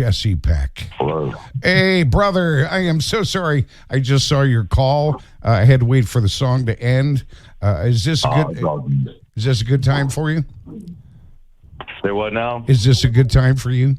Jessie Peck. Hello. Hey, brother, I am so sorry. I just saw your call. I had to wait for the song to end. Is this a good time for you? Say what now? Is this a good time for you?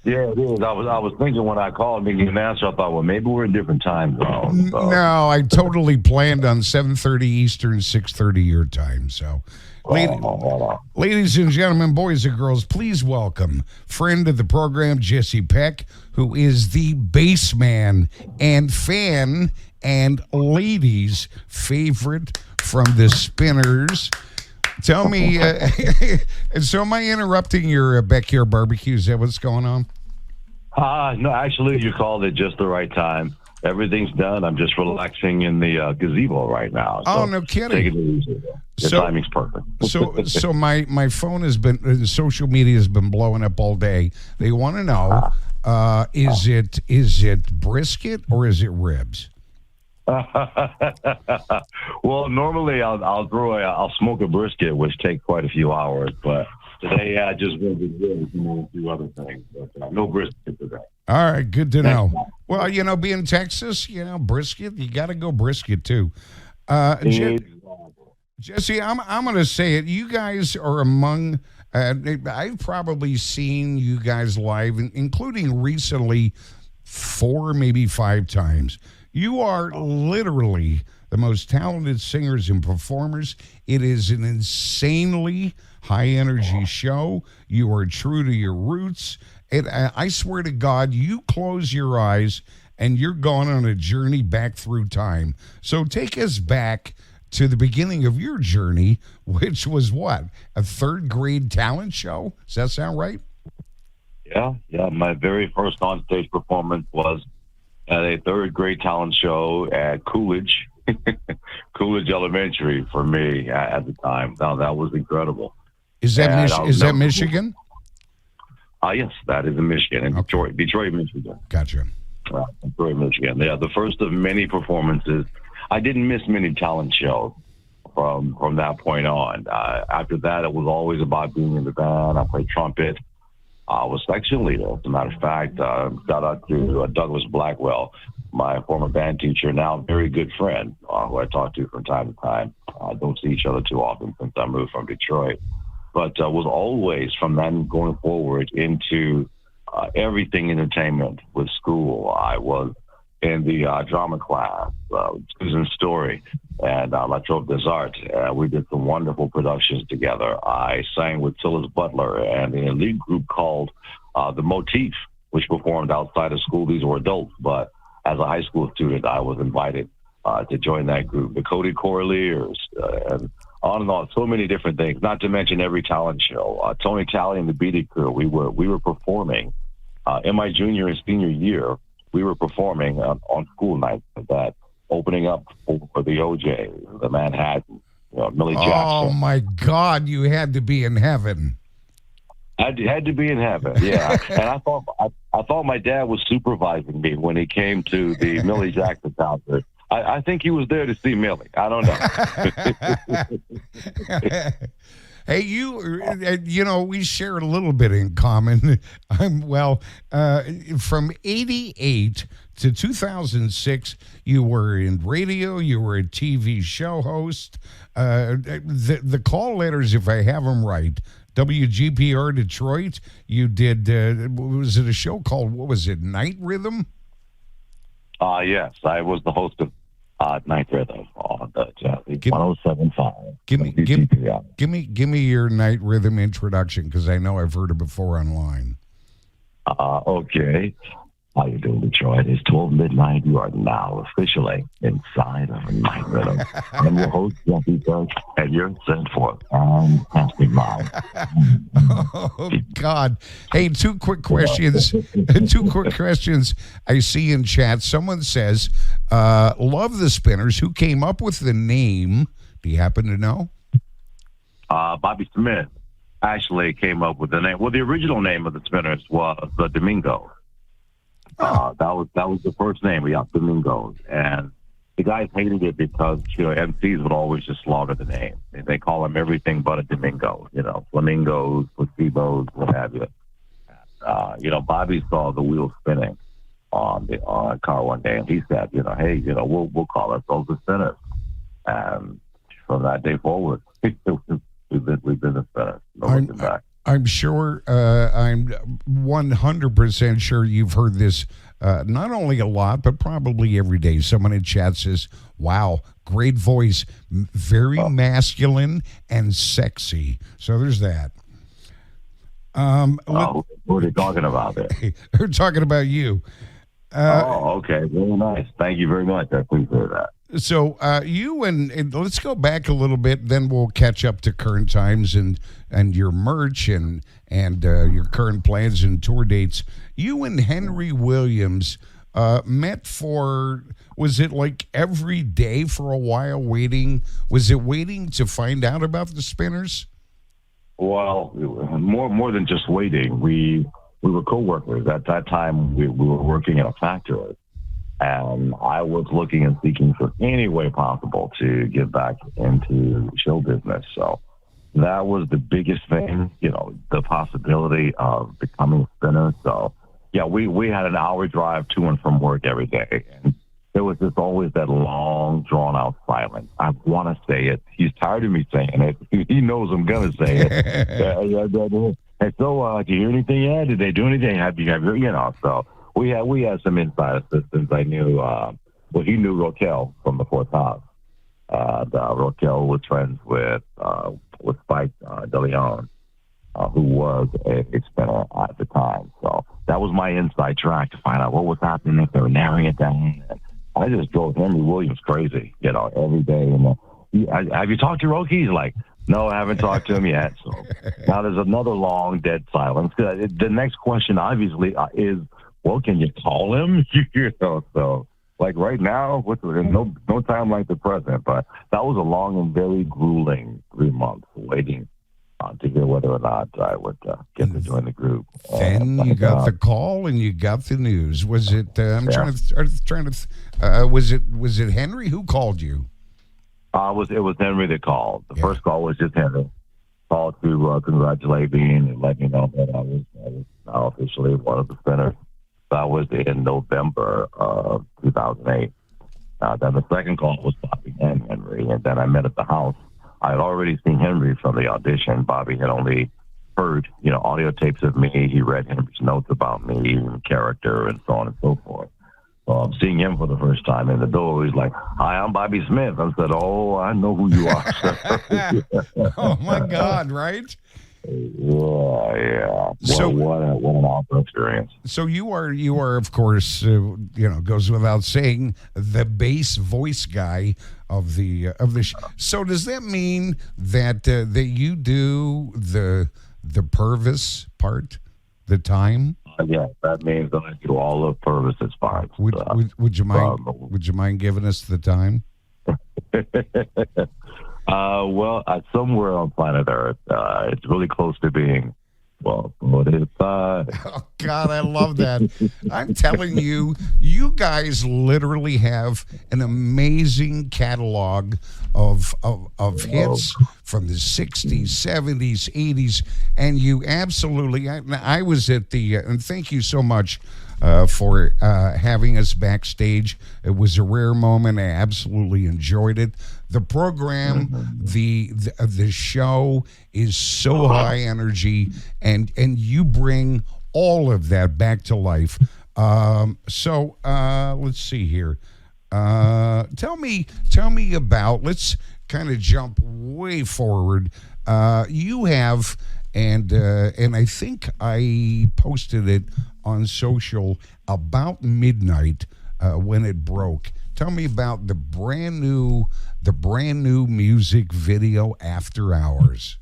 Yeah, it is. I was thinking when I called and didn't answer, I thought, well, maybe we're in different time zones. So. No, I totally planned on 7:30 Eastern, 6:30 your time. So, ladies and gentlemen, boys and girls, please welcome friend of the program, Jessie Peck, who is the bassman and fan and ladies' favorite from the Spinners. Tell me, so am I interrupting your backyard barbecue? Is that what's going on? No, actually, you called it just the right time. Everything's done. I'm just relaxing in the gazebo right now. So no kidding. Take it easy. Your timing's perfect. So my phone has been, social media has been blowing up all day. They want to know, is it brisket or is it ribs? Well, normally I'll smoke a brisket, which takes quite a few hours, but today I just went to do a few other things, but no brisket today. All right, good to know. Well, being Texas, brisket, you got to go brisket too. Jessie, I'm going to say it. You guys are among. I've probably seen you guys live, including recently 4, maybe 5 times. You are literally the most talented singers and performers. It is an insanely high-energy show. You are true to your roots. I swear to God, you close your eyes and you're going on a journey back through time. So take us back to the beginning of your journey, which was what? A 3rd-grade talent show? Does that sound right? Yeah. My very first onstage performance was at a 3rd-grade talent show at Coolidge Elementary for me at the time. Now, that was incredible. Is that Michigan? Yes, that is in Michigan, in Detroit, Michigan. Gotcha. Detroit, Michigan. Yeah, the first of many performances. I didn't miss many talent shows from that point on. After that, it was always about being in the band. I played trumpet. I was section leader. As a matter of fact, shout out to Douglas Blackwell, my former band teacher, now very good friend, who I talk to from time to time. Don't see each other too often since I moved from Detroit. But was always, from then going forward, into everything entertainment with school. I was in the drama class, Susan's Story, and La Troupe des Arts. We did some wonderful productions together. I sang with Tillis Butler and an elite group called The Motif, which performed outside of school. These were adults, but as a high school student, I was invited to join that group. The Cody Corlears, and on and on, so many different things, not to mention every talent show. Tony Talley and the Beatty Crew, we were performing in my junior and senior year. We were performing on school nights that opening up for the OJ, the Manhattan, Millie Jackson. Oh my God, you had to be in heaven. I had to be in heaven, yeah. And I thought my dad was supervising me when he came to the Millie Jackson concert. I think he was there to see Millie. I don't know. Hey, we share a little bit in common. From 88 to 2006, you were in radio, you were a TV show host. The call letters, if I have them right, WGPR Detroit, you did, was it a show called, what was it, Night Rhythm? Yes, I was the host of Night Rhythm on the 107.5. Give me your Night Rhythm introduction, because I know I've heard it before online. Okay. How you doing, Detroit? It's 12 midnight. You are now officially inside of Night Rhythm. I'm your host, Jessie Peck, and you're sent for fantastic mind. Oh, God. Hey, 2 quick questions. 2 quick questions I see in chat. Someone says, love the Spinners. Who came up with the name? Do you happen to know? Bobby Smith actually came up with the name. Well, the original name of the Spinners was the Domingo. That was the first name. We got Domingos, and the guys hated it because MCs would always just slaughter the name. They call them everything but a Domingo. Flamingos, placebos, what have you. Bobby saw the wheel spinning on the car one day, and he said, hey, we'll call ourselves the Spinners. And from that day forward, we've been the Spinners. No looking back. I'm sure, I'm 100% sure you've heard this not only a lot, but probably every day. Someone in chat says, wow, great voice, very masculine and sexy. So there's that. What are they talking about there? They're talking about you. Okay. Very nice. Thank you very much. I appreciate that. So you and let's go back a little bit, then we'll catch up to current times and your merch and your current plans and tour dates. You and Henry Williams met for, was it like every day for a while waiting? Was it waiting to find out about the Spinners? Well, more than just waiting. We were co-workers. At that time, we were working in a factory. And I was looking and seeking for any way possible to get back into show business. So that was the biggest thing, the possibility of becoming a spinner. So, yeah, we had an hour drive to and from work every day. And there was just always that long, drawn-out silence. I want to say it. He's tired of me saying it. He knows I'm going to say it. And so, did you hear anything yet? Did they do anything? So... We had some inside assistants. I knew, he knew Roquel from the Fourth House. Roquel was friends with Spike DeLeon, who was a spinner at the time. So that was my inside track to find out what was happening, if they were narrowing it down. And I just drove Henry Williams crazy, every day. And have you talked to Roquel? He's like, no, I haven't talked to him yet. So now there's another long dead silence. The next question, obviously, is, well, can you call him? So like right now, there's no time like the present. But that was a long and very grueling 3 months waiting to hear whether or not I would get to join the group. Then you got the call and you got the news. Was it? Trying to. Was it Henry who called you? It was Henry that called. The first call was just Henry. Called to congratulate me and let me know that I was now officially one of the Spinners. That was in November of 2008. Then the second call was Bobby and Henry, and then I met at the house. I had already seen Henry from the audition. Bobby had only heard, audio tapes of me. He read Henry's notes about me and character and so on and so forth. So I'm seeing him for the first time in the door. He's like, "Hi, I'm Bobby Smith." I said, "Oh, I know who you are." Oh my God! Right? Yeah. So what an awesome experience. So you are of course, goes without saying, the bass voice guy of the show. So does that mean that that you do the Purvis part, the time? Yeah, that means that I do all of Purvis's parts. Would you mind? Would you mind giving us the time? Well, somewhere on planet Earth, it's really close to being, what is that? Oh, God, I love that. I'm telling you, you guys literally have an amazing catalog of hits from the 60s, 70s, 80s, and you absolutely, I was at the, and thank you so much for having us backstage. It was a rare moment. I absolutely enjoyed it. The program, the show is so high energy, and you bring all of that back to life. So let's see here. Tell me about. Let's kind of jump way forward. You have, and I think I posted it on social about midnight when it broke. Tell me about the brand new music video, After Hours.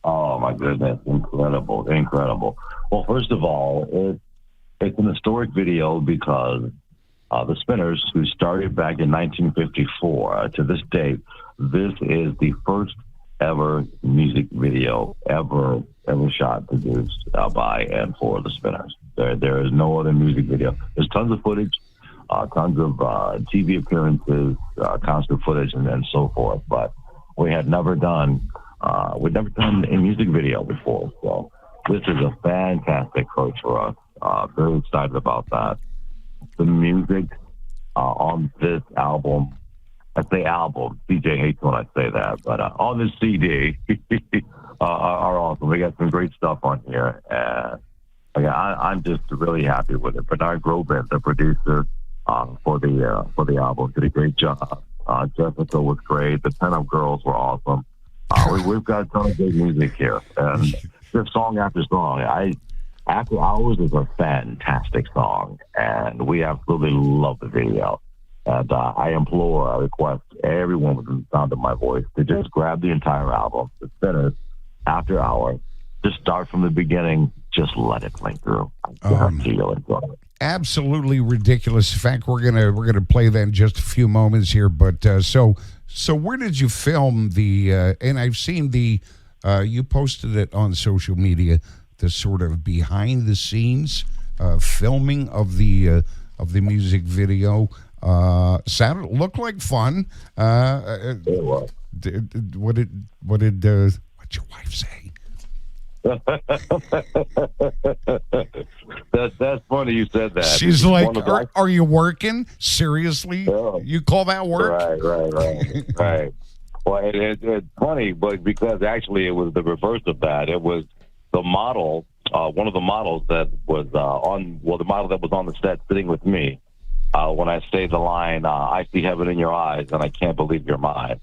Oh my goodness, incredible. Well, first of all, it's an historic video because the Spinners, who started back in 1954, to this date, this is the first ever music video ever shot, produced by and for the Spinners. There is no other music video. There's tons of footage, tons of TV appearances, concert footage, and so forth. But we had never done a music video before. So this is a fantastic approach for us. Very excited about that. The music on this album, I say album, DJ hates when I say that, but on this CD are awesome. We got some great stuff on here, and I'm just really happy with it. Bernard Grobin, the producer for the album, did a great job. Jessica was great. The Ten Up Girls were awesome. We've got a ton of great music here, and just song after song. After Hours is a fantastic song, and we absolutely love the video. And I request everyone within the sound of my voice to just grab the entire album, to finish After Hours. Just start from the beginning. Just let it play through. You'll enjoy it. Absolutely ridiculous. In fact, we're gonna play that in just a few moments here. But so where did you film the? And I've seen the. You posted it on social media. The sort of behind the scenes filming of the music video. Looked like fun. It was. What did what's your wife say? That's funny you said that. She's like, are you working? Seriously? Yeah. You call that work? Right. Well, it's funny, but because actually it was the reverse of that. It was the model, one of the models that was the model that was on the set sitting with me. When I say the line, I see heaven in your eyes and I can't believe you're mine.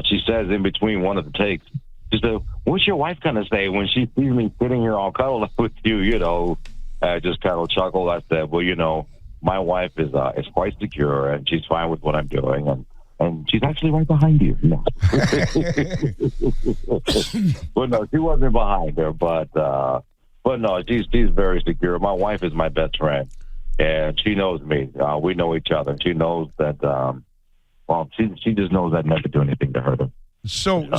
She says in between one of the takes, she said, what's your wife going to say when she sees me sitting here all cuddled up with you, I just kind of chuckled. I said, well, my wife is quite secure and she's fine with what I'm doing. And she's actually right behind you. No. Well, no, she wasn't behind her, but no, she's very secure. My wife is my best friend, and she knows me. We know each other. She knows that. She just knows I'd never do anything to hurt her. So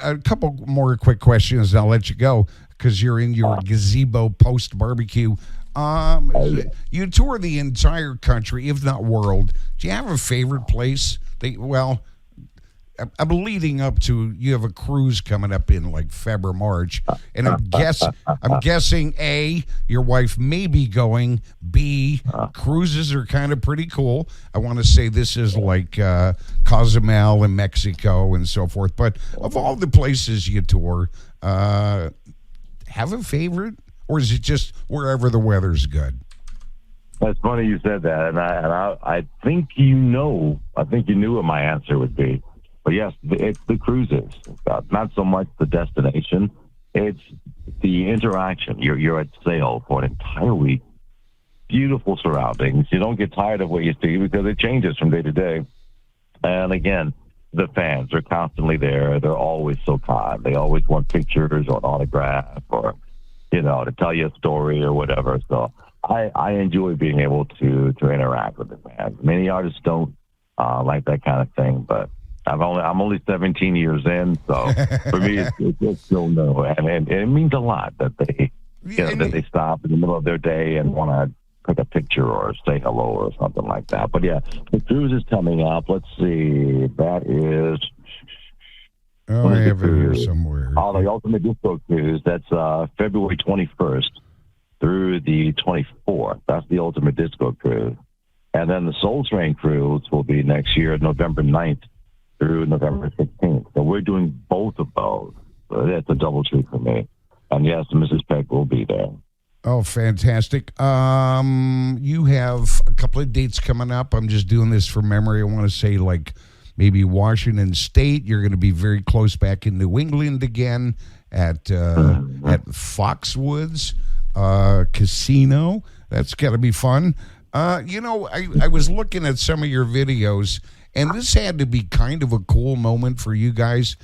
a couple more quick questions, and I'll let you go because you're in your gazebo post barbecue. You tour the entire country, if not world. Do you have a favorite place? I'm leading up to, you have a cruise coming up in like February, March, and I'm guessing A, your wife may be going. B, cruises are kind of pretty cool. I want to say this is like Cozumel in Mexico and so forth. But of all the places you tour, have a favorite, or is it just wherever the weather's good? That's funny you said that, and I think you know. I think you knew what my answer would be. But yes, it's the cruises. Not so much the destination. It's the interaction. You're at sail for an entire week. Beautiful surroundings. You don't get tired of what you see because it changes from day to day. And again, the fans are constantly there. They're always so kind. They always want pictures or an autograph or, to tell you a story or whatever. So I enjoy being able to interact with the fans. Many artists don't like that kind of thing, but I'm only 17 years in, so for me, it's still no, and it means a lot that they, that they stop in the middle of their day and want to take a picture or say hello or something like that. But yeah, the cruise is coming up. Let's see, that is. Oh, I have it here somewhere. Oh, the Ultimate Disco Cruise. That's February 21st through the 24th. That's the Ultimate Disco Cruise, and then the Soul Train Cruise will be next year, November 9th. Through November 16th. So we're doing both of those. So that's a double treat for me. And yes, Mrs. Peck will be there. Oh, fantastic. You have a couple of dates coming up. I'm just doing this from memory. I want to say like maybe Washington State. You're going to be very close back in New England again at Foxwoods Casino. That's got to be fun. I was looking at some of your videos, and this had to be kind of a cool moment for you guys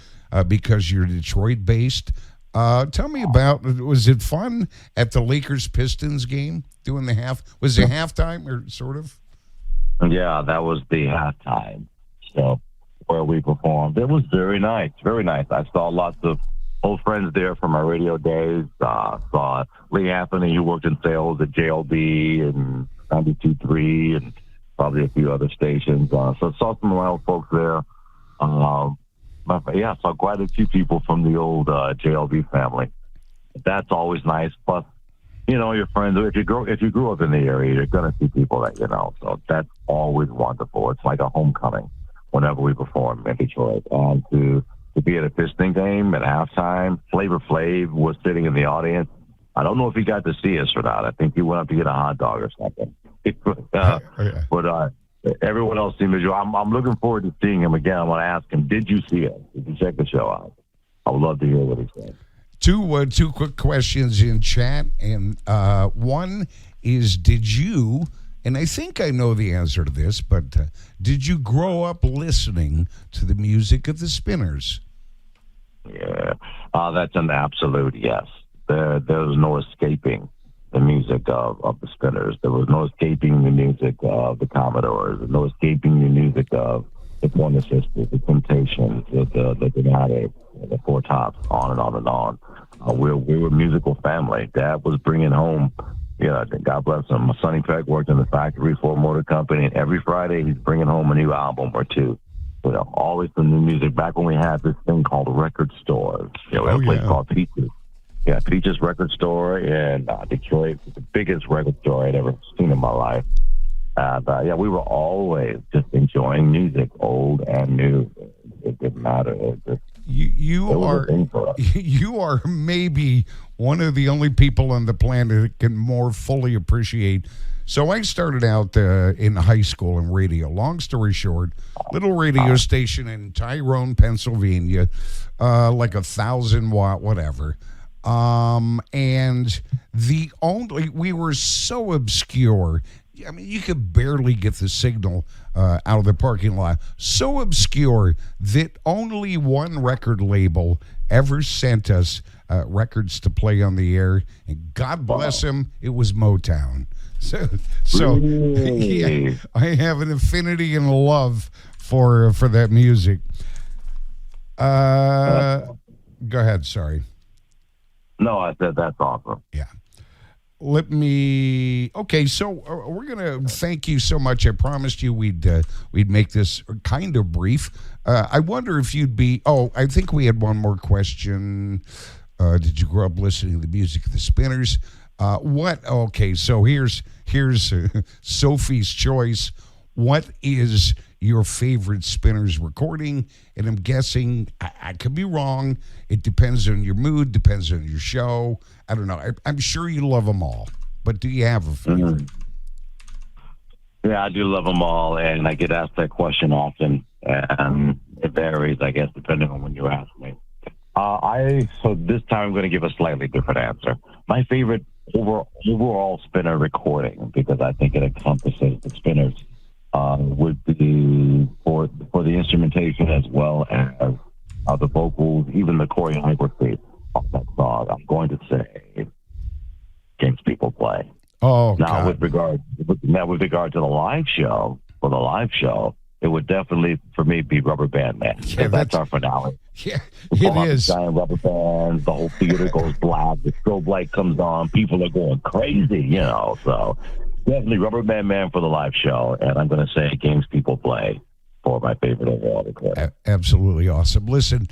because you're Detroit-based. Tell me about, was it fun at the Lakers-Pistons game doing the half? Was it halftime or sort of? Yeah, that was the halftime. So where we performed. It was very nice, very nice. I saw lots of old friends there from our radio days. Saw Lee Anthony, who worked in sales at JLB and 92.3 and probably a few other stations. So saw some of my old folks there. Saw quite a few people from the old JLB family. that's always nice. Plus, your friends. If you grew up in the area, you're gonna see people that you know. So that's always wonderful. It's like a homecoming whenever we perform in Detroit. And to be at a Piston game at halftime, Flavor Flav was sitting in the audience. I don't know if he got to see us or not. I think he went up to get a hot dog or something. But everyone else seemed to. I'm looking forward to seeing him again. I'm going to ask him, did you see us? Did you check the show out? I would love to hear what he said. Two quick questions in chat, and one is, did you? And I think I know the answer to this, but did you grow up listening to the music of the Spinners? Yeah, that's an absolute yes. There was no escaping the music of the Spinners. There was no escaping the music of the Commodores. There was no escaping the music of the Pointer Sisters, the Temptations, the Fanatics, the Four Tops, on and on and on. We were a musical family. Dad was bringing home, God bless him. Sonny Peck worked in the factory for a motor company, and every Friday he's bringing home a new album or two. Always some new music. Back when we had this thing called record stores, we had a place called Peaches. Yeah, Peaches Record Store in Detroit. The biggest record store I'd ever seen in my life. And we were always just enjoying music, old and new. It didn't matter. You are maybe one of the only people on the planet that can more fully appreciate. So I started out in high school in radio. Long story short, little radio station in Tyrone, Pennsylvania, like 1,000-watt, whatever. And we were so obscure. I mean, you could barely get the signal out of the parking lot. So obscure that only one record label ever sent us records to play on the air. And God bless him, it was Motown. So yeah, I have an affinity and a love for that music. Go ahead, sorry. No, I said that's awesome. Yeah. Okay, so we're going to thank you so much. I promised you we'd make this kind of brief. I wonder if you'd be, I think we had one more question. Did you grow up listening to the music of the Spinners? Okay, so here's Sophie's choice. What is your favorite Spinners recording? And I'm guessing, I could be wrong. It depends on your mood, depends on your show. I don't know. I'm sure you love them all, but do you have a favorite? Yeah, I do love them all, and I get asked that question often, and it varies, I guess, depending on when you ask me. So this time I'm going to give a slightly different answer. My favorite overall Spinner recording, because I think it encompasses the Spinners, would be for the instrumentation as well as the vocals, even the choreography of that song. I'm going to say Games People Play. Oh, now God. with regard to the live show, it would definitely for me be Rubber Band Man. Yeah, that's our finale. Yeah, it is. Giant rubber bands, the whole theater goes black, the strobe light comes on, people are going crazy, so definitely Rubber Band Man for the live show, and I'm going to say Games People Play for my favorite overall recording. Absolutely awesome. Listen,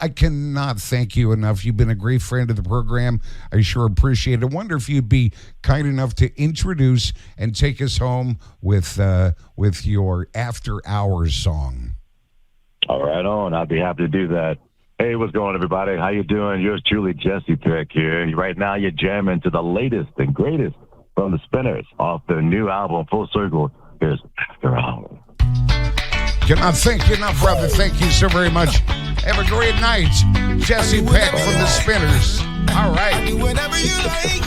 I cannot thank you enough. You've been a great friend of the program. I sure appreciate it. I wonder if you'd be kind enough to introduce and take us home with your After Hours song. All right, on. I'd be happy to do that. Hey, what's going on, everybody? How you doing? Yours truly, Jessie Peck here. Right now, you're jamming to the latest and greatest from the Spinners off their new album, Full Circle. Here's After Hours. Cannot thank you enough, brother. Thank you so very much. Have a great night. Jessie Peck from the Spinners. All right. I do whatever you like.